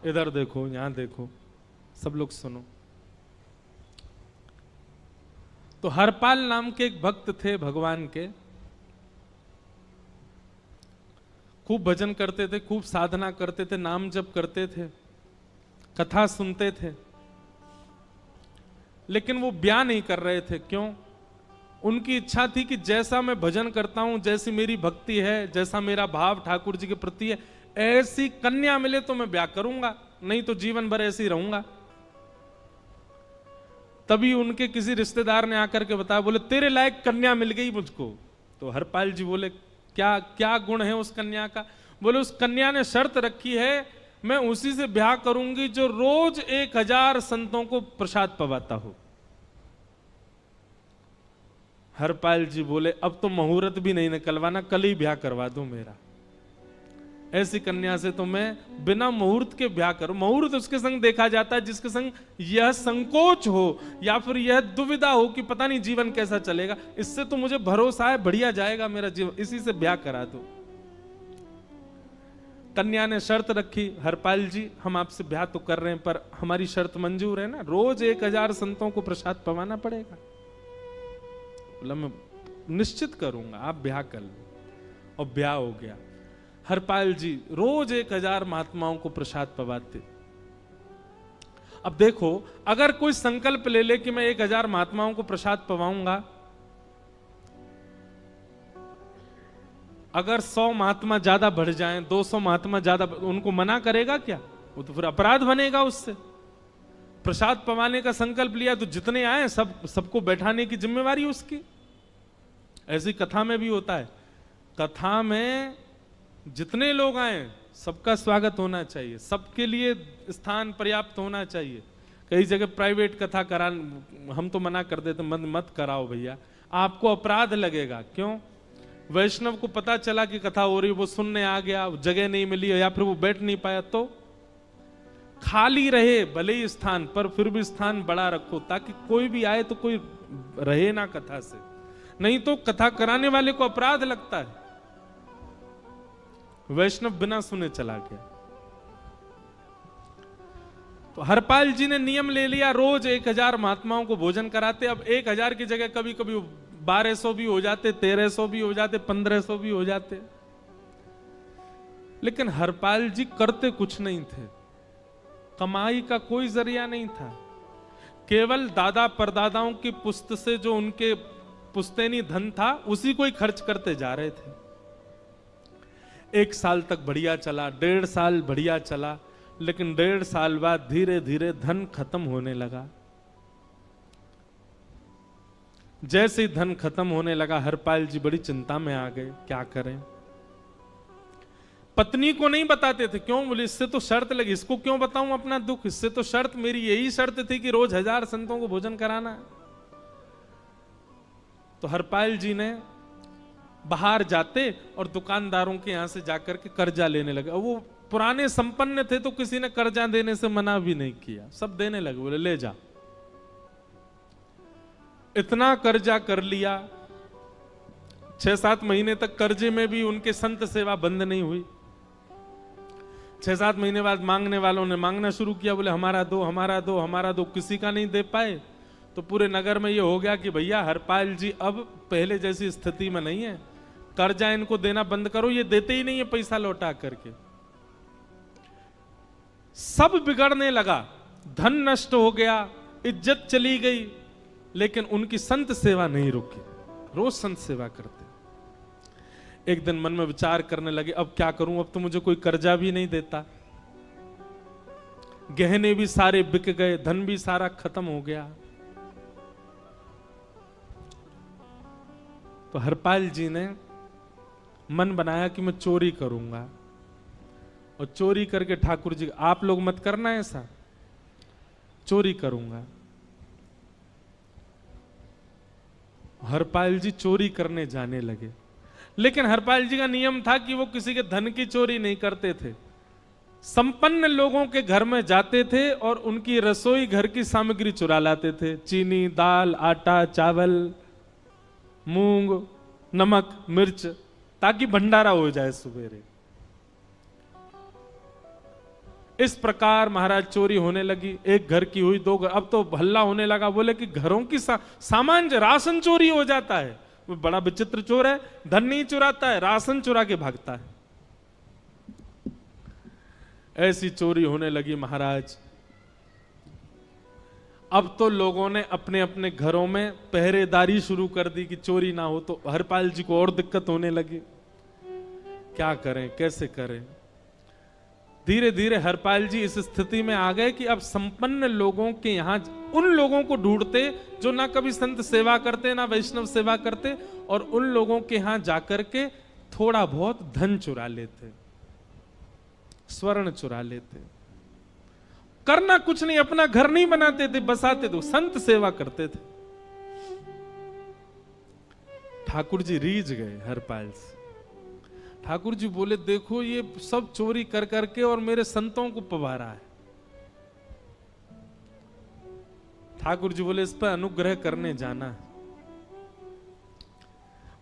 इधर देखो, यहां देखो, सब लोग सुनो। तो हरपाल नाम के एक भक्त थे भगवान के, खूब भजन करते थे, खूब साधना करते थे, नाम जप करते थे, कथा सुनते थे, लेकिन वो ब्याह नहीं कर रहे थे। क्यों? उनकी इच्छा थी कि जैसा मैं भजन करता हूं, जैसी मेरी भक्ति है, जैसा मेरा भाव ठाकुर जी के प्रति है, ऐसी कन्या मिले तो मैं ब्याह करूंगा, नहीं तो जीवन भर ऐसे ही रहूंगा। तभी उनके किसी रिश्तेदार ने आकर के बताया, बोले तेरे लायक कन्या मिल गई मुझको। तो हरपाल जी बोले, क्या क्या गुण है उस कन्या का? बोले उस कन्या ने शर्त रखी है, मैं उसी से ब्याह करूंगी जो रोज 1000 संतों को प्रसाद पवाता हो। हरपाल जी बोले, अब तो मुहूर्त भी नहीं निकलवाना, कल ही ब्याह करवा दो मेरा। ऐसी कन्या से तो मैं बिना मुहूर्त के ब्याह करूं। मुहूर्त उसके संग देखा जाता है जिसके संग यह संकोच हो या फिर यह दुविधा हो कि पता नहीं जीवन कैसा चलेगा। इससे तो मुझे भरोसा है बढ़िया जाएगा मेरा जीवन, इसी से ब्याह करा दो। कन्या ने शर्त रखी, हरपाल जी हम आपसे ब्याह तो कर रहे हैं पर हमारी शर्त मंजूर है ना, रोज 1000 संतों को प्रसाद पवाना पड़ेगा। बोला मैं निश्चित करूंगा, आप ब्याह कर लो। और ब्याह हो गया। हरपाल जी रोज 1000 महात्माओं को प्रसाद पवाते। अब देखो, अगर कोई संकल्प ले ले कि मैं 1000 महात्माओं को प्रसाद पवाऊंगा, अगर 100 महात्मा ज्यादा बढ़ जाएं, 200 महात्मा ज्यादा, उनको मना करेगा क्या? वो तो फिर अपराध बनेगा उससे। प्रसाद पवाने का संकल्प लिया तो जितने आए सबको बैठाने की जिम्मेवारी उसकी। ऐसी कथा में भी होता है, कथा में जितने लोग आए सबका स्वागत होना चाहिए, सबके लिए स्थान पर्याप्त होना चाहिए। कई जगह प्राइवेट कथा करा, हम तो मना कर देते, मत कराओ भैया, आपको अपराध लगेगा। क्यों? वैष्णव को पता चला कि कथा हो रही, वो सुनने आ गया, जगह नहीं मिली या फिर वो बैठ नहीं पाया, तो खाली रहे भले ही स्थान, पर फिर भी स्थान बड़ा रखो ताकि कोई भी आए तो कोई रहे ना कथा से, नहीं तो कथा कराने वाले को अपराध लगता है। वैष्णव बिना सुने चला गया। तो हरपाल जी ने नियम ले लिया, रोज 1000 महात्माओं को भोजन कराते। अब 1000 की जगह कभी कभी 1200 भी हो जाते, 1300 भी हो जाते, 1500 भी हो जाते। लेकिन हरपाल जी करते कुछ नहीं थे, कमाई का कोई जरिया नहीं था, केवल दादा परदादाओं की पुश्त से जो उनके पुश्तैनी धन था उसी को ही खर्च करते जा रहे थे। 1 साल तक बढ़िया चला, 1.5 साल बढ़िया चला, लेकिन 1.5 साल बाद धीरे धीरे धन खत्म होने लगा। जैसे ही धन खत्म होने लगा, हरपाल जी बड़ी चिंता में आ गए, क्या करें। पत्नी को नहीं बताते थे। क्यों? बोले इससे तो शर्त लगी, इसको क्यों बताऊं अपना दुख, इससे तो शर्त, मेरी यही शर्त थी कि रोज 1000 संतों को भोजन कराना। तो हरपाल जी ने बाहर जाते और दुकानदारों के यहां से जाकर के कर्जा लेने लगे। वो पुराने संपन्न थे तो किसी ने कर्जा देने से मना भी नहीं किया, सब देने लगे, बोले ले जा। इतना कर्जा कर लिया, 6-7 महीने तक कर्जे में भी उनके संत सेवा बंद नहीं हुई। 6-7 महीने बाद मांगने वालों ने मांगना शुरू किया, बोले हमारा दो, हमारा दो, हमारा दो। किसी का नहीं दे पाए तो पूरे नगर में ये हो गया कि भैया हरपाल जी अब पहले जैसी स्थिति में नहीं है, कर्जा इनको देना बंद करो, ये देते ही नहीं है पैसा लौटा करके। सब बिगड़ने लगा, धन नष्ट हो गया, इज्जत चली गई, लेकिन उनकी संत सेवा नहीं रुकी, रोज संत सेवा करते। एक दिन मन में विचार करने लगे, अब क्या करूं, अब तो मुझे कोई कर्जा भी नहीं देता, गहने भी सारे बिक गए, धन भी सारा खत्म हो गया। तो हरपाल जी ने मन बनाया कि मैं चोरी करूंगा, और चोरी करके ठाकुर जी, आप लोग मत करना ऐसा, चोरी करूंगा। हरपाल जी चोरी करने जाने लगे, लेकिन हरपाल जी का नियम था कि वो किसी के धन की चोरी नहीं करते थे। संपन्न लोगों के घर में जाते थे और उनकी रसोई घर की सामग्री चुरा लाते थे, चीनी, दाल, आटा, चावल, मूंग, नमक, मिर्च, ताकि भंडारा हो जाए सवेरे। इस प्रकार महाराज चोरी होने लगी। एक घर की हुई, दो घर, अब तो हल्ला होने लगा। बोले कि घरों की सामान राशन चोरी हो जाता है। वो बड़ा विचित्र चोर है, धन नहीं चुराता है, राशन चुरा के भागता है। ऐसी चोरी होने लगी महाराज। अब तो लोगों ने अपने अपने घरों में पहरेदारी शुरू कर दी कि चोरी ना हो। तो हरपाल जी को और दिक्कत होने लगी, क्या करें, कैसे करें। धीरे धीरे हरपाल जी इस स्थिति में आ गए कि अब संपन्न लोगों के यहां उन लोगों को ढूंढते जो ना कभी संत सेवा करते ना वैष्णव सेवा करते, और उन लोगों के यहां जाकर के थोड़ा बहुत धन चुरा लेते, स्वर्ण चुरा लेते। करना कुछ नहीं, अपना घर नहीं बनाते थे, बसाते थे, संत सेवा करते थे। ठाकुर जी रीझ गए हरपाल से। ठाकुर जी बोले देखो ये सब चोरी कर करके और मेरे संतों को पवारा है। ठाकुर जी बोले इस पर अनुग्रह करने जाना है।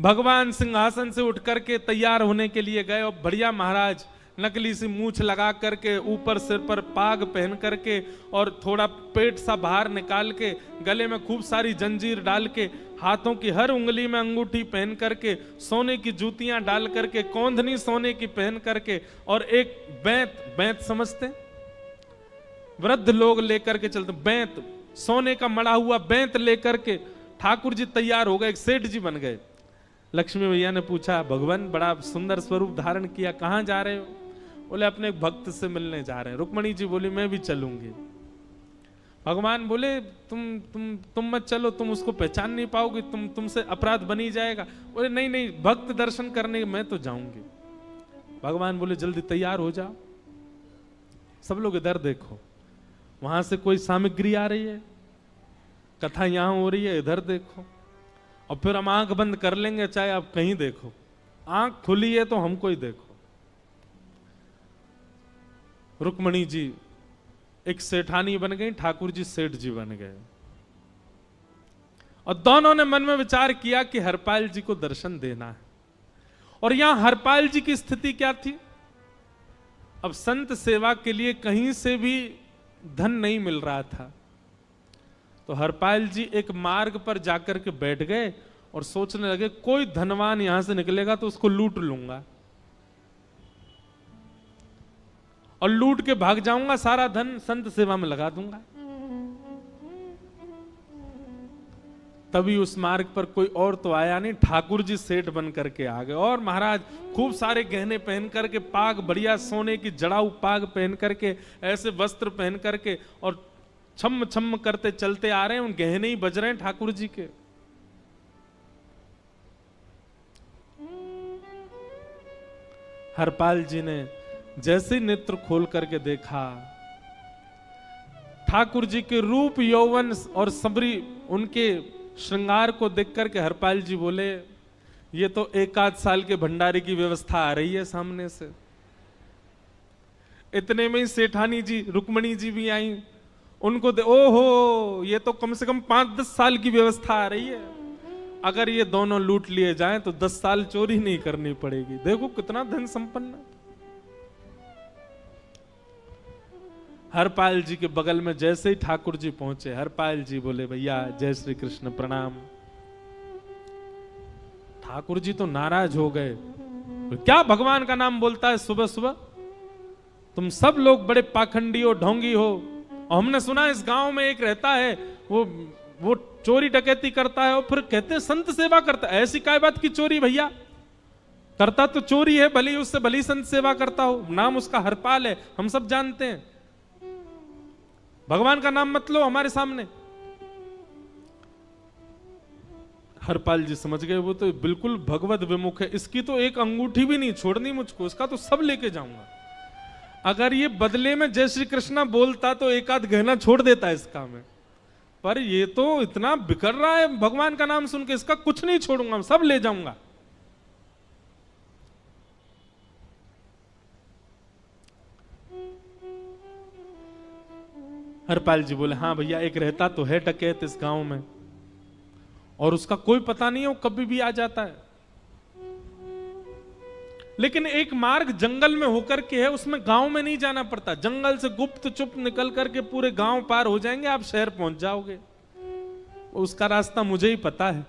भगवान सिंहासन से उठ करके तैयार होने के लिए गए और बढ़िया महाराज नकली सी मूछ लगा करके, ऊपर सिर पर पाग पहन करके और थोड़ा पेट सा बाहर निकाल के, गले में खूब सारी जंजीर डाल के, हाथों की हर उंगली में अंगूठी पहन करके, सोने की जूतियां डाल करके, कौंधनी सोने की पहन करके, और एक बैंत समझते, वृद्ध लोग लेकर के चलते, बैंत, सोने का मड़ा हुआ बैंत लेकर के ठाकुर जी तैयार हो गए, एक सेठ जी बन गए। लक्ष्मी भैया ने पूछा भगवान बड़ा सुंदर स्वरूप धारण किया, कहां जा रहे हो? बोले अपने एक भक्त से मिलने जा रहे हैं। रुक्मणी जी बोली मैं भी चलूंगी। भगवान बोले तुम मत चलो, तुम उसको पहचान नहीं पाओगे, तुमसे अपराध बनी जाएगा। बोले नहीं नहीं, भक्त दर्शन करने मैं तो जाऊंगी। भगवान बोले जल्दी तैयार हो जाओ, सब लोग इधर देखो, वहां से कोई सामग्री आ रही है, कथा यहां हो रही है, इधर देखो, और फिर हम आंख बंद कर लेंगे, चाहे आप कहीं देखो, आंख खुली है तो हमको ही देखो। रुक्मणी जी एक सेठानी बन गई, ठाकुर जी सेठ जी बन गए, और दोनों ने मन में विचार किया कि हरपाल जी को दर्शन देना है। और यहां हरपाल जी की स्थिति क्या थी? अब संत सेवा के लिए कहीं से भी धन नहीं मिल रहा था, तो हरपाल जी एक मार्ग पर जाकर के बैठ गए और सोचने लगे कोई धनवान यहां से निकलेगा तो उसको लूट लूंगा, और लूट के भाग जाऊंगा, सारा धन संत सेवा में लगा दूंगा। तभी उस मार्ग पर कोई और तो आया नहीं, ठाकुर जी सेठ बन करके आ गए। और महाराज खूब सारे गहने पहन करके, पाग बढ़िया सोने की जड़ाऊ पाग पहन करके, ऐसे वस्त्र पहन करके, और छम छम करते चलते आ रहे हैं। उन गहने ही बज रहे हैं ठाकुर जी के। हरपाल जी ने जैसे नेत्र खोल करके देखा, ठाकुर जी के रूप यौवन और सबरी उनके श्रृंगार को देख करके हरपाल जी बोले ये तो 1 साल के भंडारे की व्यवस्था आ रही है सामने से। इतने में ही सेठानी जी रुक्मणी जी भी आई, उनको ओहो ये तो कम से कम 5-10 साल की व्यवस्था आ रही है। अगर ये दोनों लूट लिए जाएं तो 10 साल चोरी नहीं करनी पड़ेगी। देखो कितना धन संपन्न। हरपाल जी के बगल में जैसे ही ठाकुर जी पहुंचे, हरपाल जी बोले भैया जय श्री कृष्ण प्रणाम। ठाकुर जी तो नाराज हो गए, क्या भगवान का नाम बोलता है सुबह सुबह? तुम सब लोग बड़े पाखंडी हो, ढोंगी हो, और हमने सुना इस गांव में एक रहता है वो चोरी डकैती करता है और फिर कहते हैं संत सेवा करता है। ऐसी काय बात की चोरी भैया? करता तो चोरी है, भली उससे भली संत सेवा करता हो। नाम उसका हरपाल है, हम सब जानते हैं। भगवान का नाम मत लो हमारे सामने। हरपाल जी समझ गए वो तो बिल्कुल भगवत विमुख है, इसकी तो एक अंगूठी भी नहीं छोड़नी मुझको, इसका तो सब लेके जाऊंगा। अगर ये बदले में जय श्री कृष्णा बोलता तो एक आध गहना छोड़ देता इसका में, पर ये तो इतना बिखर रहा है भगवान का नाम सुन के, इसका कुछ नहीं छोड़ूंगा, सब ले जाऊंगा। हरपाल जी बोले हाँ भैया एक रहता तो है डकैत इस गांव में, और उसका कोई पता नहीं है, वो कभी भी आ जाता है। लेकिन एक मार्ग जंगल में होकर के है, उसमें गांव में नहीं जाना पड़ता। जंगल से गुप्त चुप निकल करके पूरे गांव पार हो जाएंगे, आप शहर पहुंच जाओगे। उसका रास्ता मुझे ही पता है।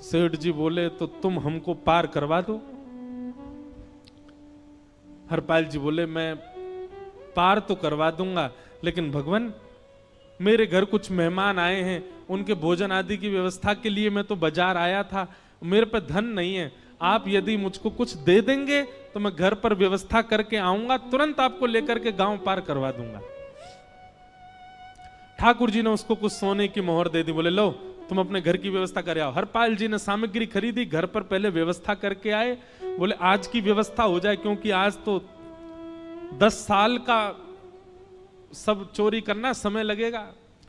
सेठ जी बोले तो तुम हमको पार करवा दो। हरपाल जी बोले मैं पार तो करवा दूंगा, लेकिन भगवान मेरे घर कुछ मेहमान आए हैं, उनके भोजन आदि की व्यवस्था के लिए मैं तो बाजार आया था, मेरे पे धन नहीं है। आप यदि मुझको कुछ दे देंगे तो मैं घर पर व्यवस्था करके आऊंगा, तुरंत आपको लेकर के गांव पार करवा दूंगा। ठाकुर जी ने उसको कुछ सोने की मोहर दे दी। बोले लो तुम अपने घर की व्यवस्था कर आओ। हरपाल जी ने सामग्री खरीदी, घर पर पहले व्यवस्था करके आए। बोले आज की व्यवस्था हो जाए, क्योंकि आज तो 10 साल का सब चोरी करना समय लगेगा।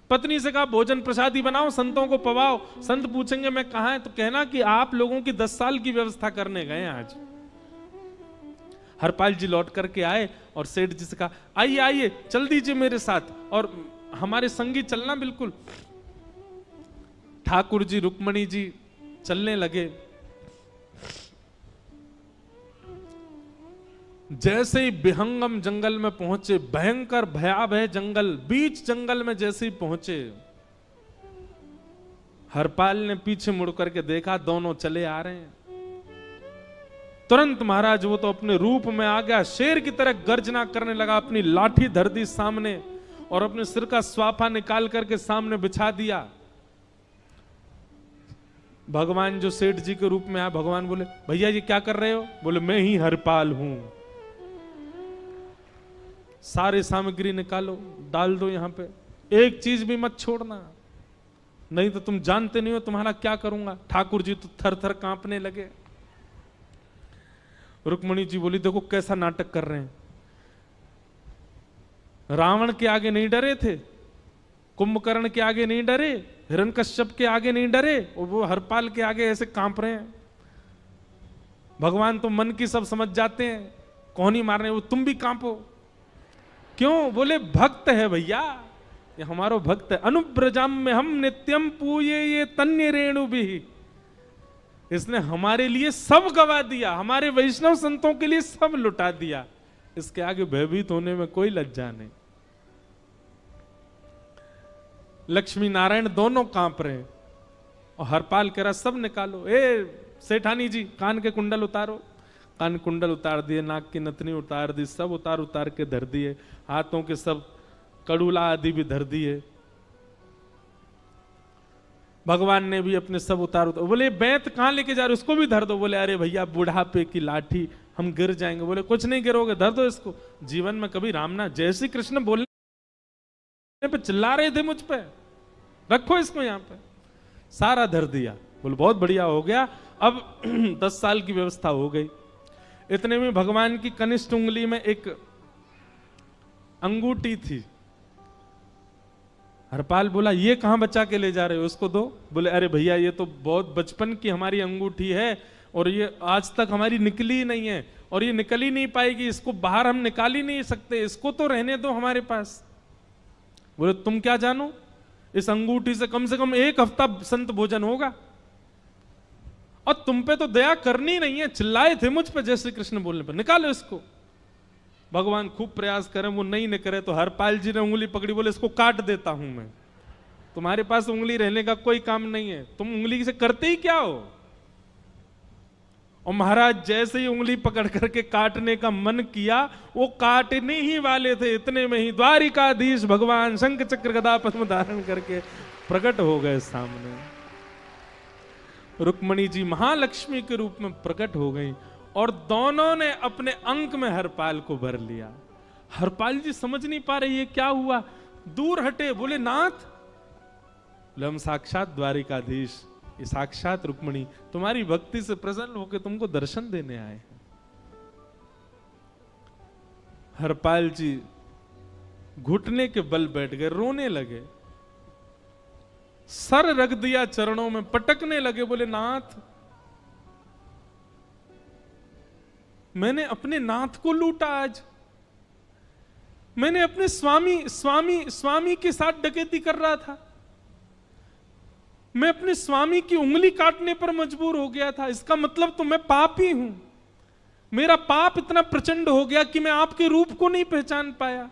पत्नी से कहा भोजन प्रसादी बनाओ, संतों को पवाओ। संत पूछेंगे मैं कहां है, तो कहना कि आप लोगों की 10 साल की व्यवस्था करने गए आज। हरपाल जी लौट करके आए और सेठ जी से कहा आइए आइए चल दीजिए मेरे साथ और हमारे संगी चलना बिल्कुल। ठाकुर जी रुक्मणी जी चलने लगे। जैसे ही विहंगम जंगल में पहुंचे, भयंकर भयावह जंगल, बीच जंगल में जैसे ही पहुंचे, हरपाल ने पीछे मुड़ करके देखा, दोनों चले आ रहे हैं। तुरंत महाराज वो तो अपने रूप में आ गया, शेर की तरह गर्जना करने लगा, अपनी लाठी धर दी सामने और अपने सिर का स्वाफा निकाल करके सामने बिछा दिया। भगवान जो सेठ जी के रूप में आया, भगवान बोले भैया ये क्या कर रहे हो? बोले मैं ही हरपाल हूं। सारे सामग्री निकालो, डाल दो यहां पे, एक चीज भी मत छोड़ना, नहीं तो तुम जानते नहीं हो तुम्हारा क्या करूंगा। ठाकुर जी तो थर थर कांपने लगे। रुक्मणी जी बोली देखो कैसा नाटक कर रहे हैं। रावण के आगे नहीं डरे थे, कुंभकर्ण के आगे नहीं डरे, हिरण्यकश्यप के आगे नहीं डरे, और वो हरपाल के आगे ऐसे कांप रहे हैं। भगवान तो मन की सब समझ जाते हैं, कौन ही मारने, वो तुम भी कांपो क्यों? बोले भक्त है भैया, ये हमारो भक्त है। अनुब्रजम में हम नित्यम पूये ये तन्य रेणु भी, इसने हमारे लिए सब गवा दिया, हमारे वैष्णव संतों के लिए सब लुटा दिया, इसके आगे भयभीत होने में कोई लज्जा नहीं। लक्ष्मी नारायण दोनों कांप रहे हैं और हरपाल कह रहा सब निकालो। ए सेठानी जी कान के कुंडल उतारो। कान कुंडल उतार दिए, नाक की नथनी उतार दी, सब उतार उतार के धर दिए, हाथों के सब कड़ूला आदि भी धर दिए। भगवान ने भी अपने सब उतार। बोले बैंत कहां लेके जा रहे हो? उसको भी धर दो। बोले अरे भैया बुढ़ापे की लाठी, हम गिर जाएंगे। बोले कुछ नहीं गिरोगे, धर दो इसको। जीवन में कभी राम ना, जय श्री कृष्ण बोलने पे चिल्ला रहे थे मुझ पे, रखो इसको यहां पे। सारा धर दिया। बोले बहुत बढ़िया हो गया, अब 10 साल की व्यवस्था हो गई। इतने में भगवान की कनिष्ठ उंगली में एक अंगूठी थी। हरपाल बोला ये कहां बचा के ले जा रहे हो, उसको दो। बोले अरे भैया ये तो बहुत बचपन की हमारी अंगूठी है और ये आज तक हमारी निकली ही नहीं है और ये निकल ही नहीं पाएगी, इसको बाहर हम निकाल ही नहीं सकते, इसको तो रहने दो हमारे पास। बोले तुम क्या जानो, इस अंगूठी से कम 1 हफ्ता संत भोजन होगा और तुम पे तो दया करनी नहीं है। चिल्लाए थे मुझ पे जय श्री कृष्ण बोलने पर, निकालो इसको। भगवान खूब प्रयास करें, वो नहीं निकले तो हरपाल जी ने उंगली पकड़ी। बोले इसको काट देता हूं मैं, तुम्हारे पास उंगली रहने का कोई काम नहीं है, तुम उंगली से करते ही क्या हो। और महाराज जैसे ही उंगली पकड़ करके काटने का मन किया, वो काटने ही वाले थे, इतने में ही द्वारिकाधीश भगवान शंख चक्र गदा पद्म धारण करके प्रकट हो गए सामने। रुक्मणी जी महालक्ष्मी के रूप में प्रकट हो गई और दोनों ने अपने अंक में हरपाल को भर लिया। हरपाल जी समझ नहीं पा रहे ये क्या हुआ, दूर हटे। बोले नाथ, बोले हम साक्षात द्वारिकाधीश, ये साक्षात रुक्मणी तुम्हारी भक्ति से प्रसन्न होकर तुमको दर्शन देने आए हैं। हरपाल जी घुटने के बल बैठ गए, रोने लगे, सर रख दिया चरणों में, पटकने लगे। बोले नाथ, मैंने अपने नाथ को लूटा, आज मैंने अपने स्वामी के साथ डकैती कर रहा था, मैं अपने स्वामी की उंगली काटने पर मजबूर हो गया था, इसका मतलब तो मैं पापी हूं। मेरा पाप इतना प्रचंड हो गया कि मैं आपके रूप को नहीं पहचान पाया।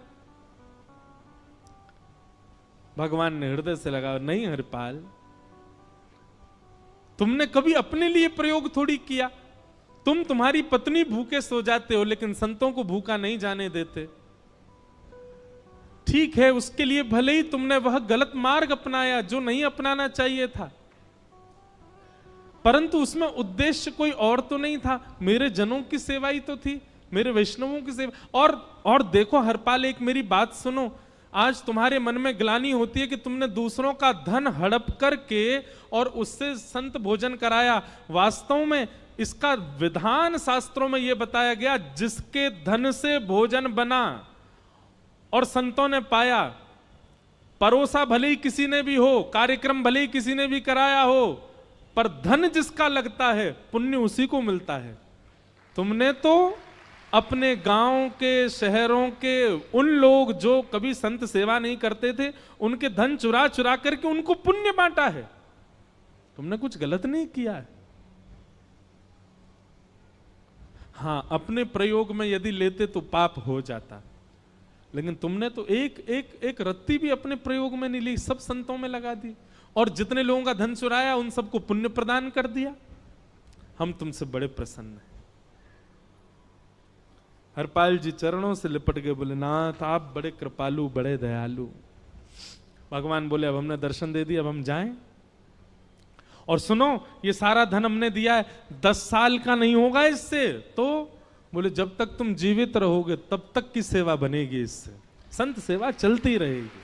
भगवान ने हृदय से लगा, नहीं हरिपाल, तुमने कभी अपने लिए प्रयोग थोड़ी किया। तुम्हारी पत्नी भूखे सो जाते हो, लेकिन संतों को भूखा नहीं जाने देते। ठीक है, उसके लिए भले ही तुमने वह गलत मार्ग अपनाया जो नहीं अपनाना चाहिए था, परंतु उसमें उद्देश्य कोई और तो नहीं था, मेरे जनों की सेवा ही तो थी, मेरे वैष्णवों की सेवा। और देखो हरपाल, एक मेरी बात सुनो, आज तुम्हारे मन में ग्लानि होती है कि तुमने दूसरों का धन हड़प करके और उससे संत भोजन कराया। वास्तव में इसका विधान शास्त्रों में यह बताया गया, जिसके धन से भोजन बना और संतों ने पाया, परोसा भले ही किसी ने भी हो, कार्यक्रम भले ही किसी ने भी कराया हो, पर धन जिसका लगता है पुण्य उसी को मिलता है। तुमने तो अपने गांव के, शहरों के उन लोग जो कभी संत सेवा नहीं करते थे, उनके धन चुरा चुरा करके उनको पुण्य बांटा है। तुमने कुछ गलत नहीं किया है। हां, अपने प्रयोग में यदि लेते तो पाप हो जाता, लेकिन तुमने तो एक रत्ती भी अपने प्रयोग में नहीं ली, सब संतों में लगा दी, और जितने लोगों का धन चुराया उन सबको पुण्य प्रदान कर दिया। हम तुमसे बड़े प्रसन्न हैं। हरपाल जी चरणों से लिपट गए, बोले नाथ आप बड़े कृपालु, बड़े दयालु। भगवान बोले अब हमने दर्शन दे दिया, अब हम जाएं। और सुनो, ये सारा धन हमने दिया है, 10 साल का नहीं होगा इससे। तो बोले जब तक तुम जीवित रहोगे तब तक की सेवा बनेगी, इससे संत सेवा चलती रहेगी।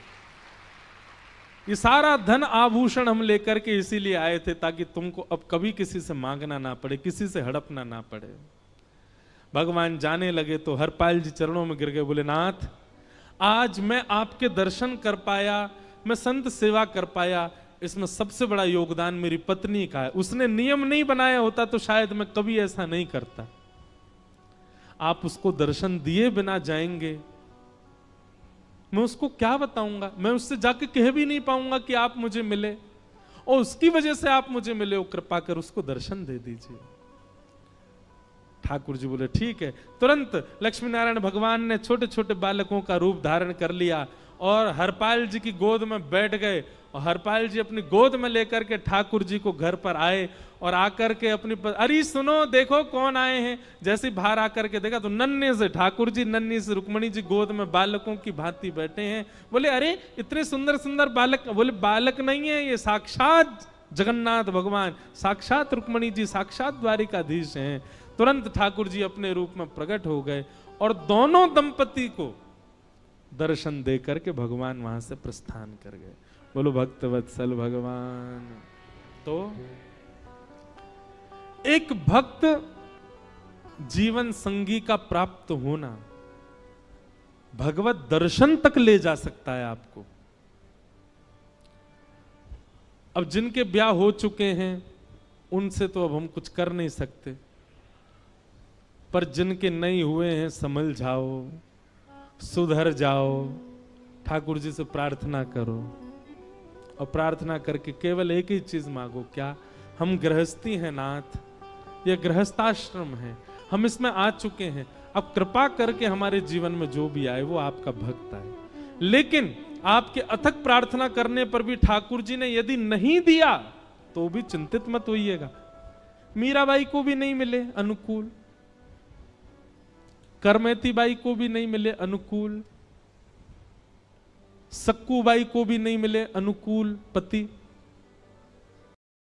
ये सारा धन आभूषण हम लेकर के इसीलिए आए थे, ताकि तुमको अब कभी किसी से मांगना ना पड़े, किसी से हड़पना ना पड़े। भगवान जाने लगे तो हरपाल जी चरणों में गिर गए, बोले नाथ आज मैं आपके दर्शन कर पाया, मैं संत सेवा कर पाया, इसमें सबसे बड़ा योगदान मेरी पत्नी का है। उसने नियम नहीं बनाया होता तो शायद मैं कभी ऐसा नहीं करता। आप उसको दर्शन दिए बिना जाएंगे, मैं उसको क्या बताऊंगा? मैं उससे जाके कह भी नहीं पाऊंगा कि आप मुझे मिले, और उसकी वजह से आप मुझे मिले हो, कृपा कर उसको दर्शन दे दीजिए। ठाकुर जी बोले ठीक है। तुरंत लक्ष्मी नारायण भगवान ने छोटे छोटे बालकों का रूप धारण कर लिया और हरपाल जी की गोद में बैठ गए, और हरपाल जी अपनी गोद में लेकर के ठाकुर जी को घर पर आए, और आकर के अपनी अरे सुनो देखो कौन आए हैं। जैसे बाहर आकर के देखा तो नन्हे से ठाकुर जी, नन्ही से रुक्मणी जी गोद में बालकों की भांति बैठे हैं। बोले अरे इतने सुंदर सुंदर बालक। बोले बालक नहीं है, ये साक्षात जगन्नाथ भगवान, साक्षात रुक्मणी जी, साक्षात द्वारिकाधीश हैं। तुरंत ठाकुर जी अपने रूप में प्रकट हो गए और दोनों दंपति को दर्शन दे करके भगवान वहां से प्रस्थान कर गए। बोलो भक्त वत्सल भगवान। तो एक भक्त जीवन संगी का प्राप्त होना भगवत दर्शन तक ले जा सकता है आपको। अब जिनके ब्याह हो चुके हैं उनसे तो अब हम कुछ कर नहीं सकते, पर जिनके नहीं हुए हैं संभल जाओ, सुधर जाओ, ठाकुर जी से प्रार्थना करो, और प्रार्थना करके केवल एक ही चीज मांगो, क्या? हम गृहस्थी हैं नाथ, यह गृहस्थाश्रम है, हम इसमें आ चुके हैं, अब कृपा करके हमारे जीवन में जो भी आए वो आपका भक्त आए। लेकिन आपके अथक प्रार्थना करने पर भी ठाकुर जी ने यदि नहीं दिया तो भी चिंतित मत होइएगा। मीराबाई को भी नहीं मिले अनुकूल, करमेती बाई को भी नहीं मिले अनुकूल, सक्कू बाई को भी नहीं मिले अनुकूल पति,